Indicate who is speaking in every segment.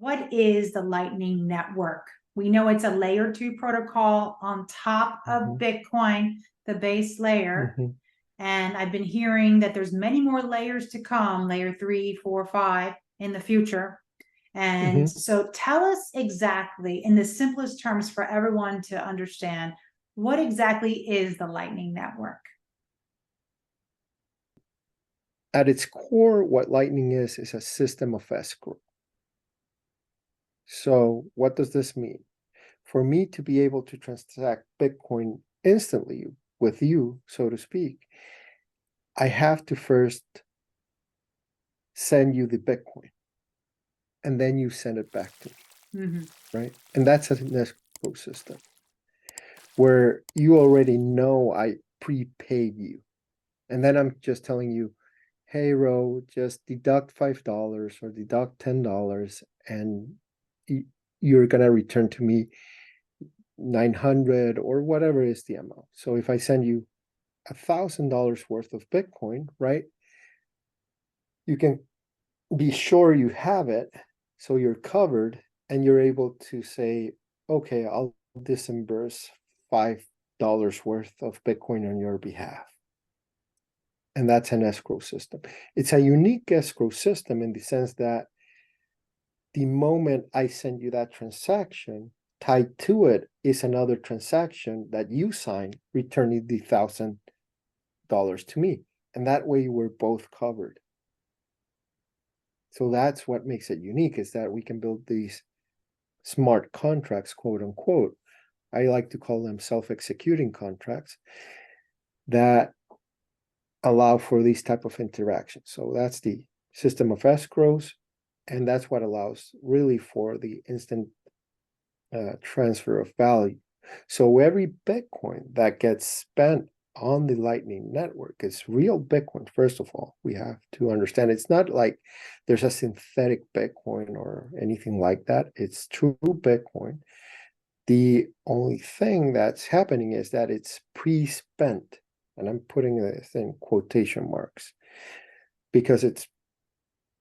Speaker 1: what is the Lightning Network? We know it's a layer 2 protocol on top of Bitcoin, the base layer. And I've been hearing that there's many more layers to come, layer 3, 4, 5 in the future. And so tell us exactly, in the simplest terms for everyone to understand, what exactly is the Lightning Network?
Speaker 2: At its core, what Lightning is a system of escrow. So what does this mean? For me to be able to transact Bitcoin instantly with you, so to speak, I have to first send you the Bitcoin, and then you send it back to me, right? And that's an escrow system where you already know I prepaid you. And then I'm just telling you, hey, Ro, just deduct $5 or deduct $10, and you're going to return to me 900 or whatever is the amount. So if I send you $1,000 worth of Bitcoin, right, you can be sure you have it, so you're covered, and you're able to say, okay, I'll disburse $5 worth of Bitcoin on your behalf. And that's an escrow system. It's a unique escrow system in the sense that the moment I send you that transaction, tied to it is another transaction that you sign, returning the $1,000 to me. And that way we're both covered. So that's what makes it unique, is that we can build these smart contracts, quote unquote. I like to call them self-executing contracts that allow for these type of interactions. So that's the system of escrows, and that's what allows really for the instant transfer of value. So every Bitcoin that gets spent on the Lightning Network is real Bitcoin. First of all, we have to understand it's not like there's a synthetic Bitcoin or anything like that. It's true Bitcoin. The only thing that's happening is that it's pre-spent, and I'm putting this in quotation marks, because it's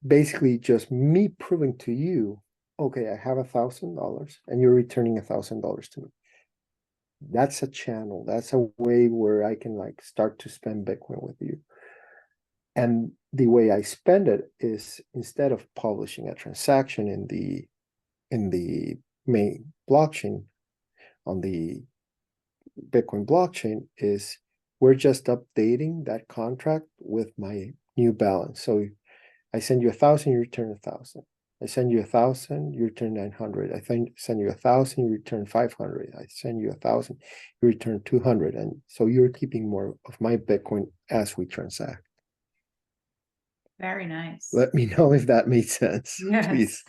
Speaker 2: basically just me proving to you, okay, I have $1,000 and you're returning $1,000 to me. That's a channel. That's a way where I can like start to spend Bitcoin with you. And the way I spend it is, instead of publishing a transaction in the main blockchain, on the Bitcoin blockchain, is we're just updating that contract with my new balance. So I send you 1,000, you return 1,000. I send you 1,000, you return 900. I send you 1,000, you return 500. I send you 1,000, you return 200. And so you're keeping more of my Bitcoin as we transact.
Speaker 1: Very nice.
Speaker 2: Let me know if that made sense,
Speaker 1: Yes.
Speaker 2: please.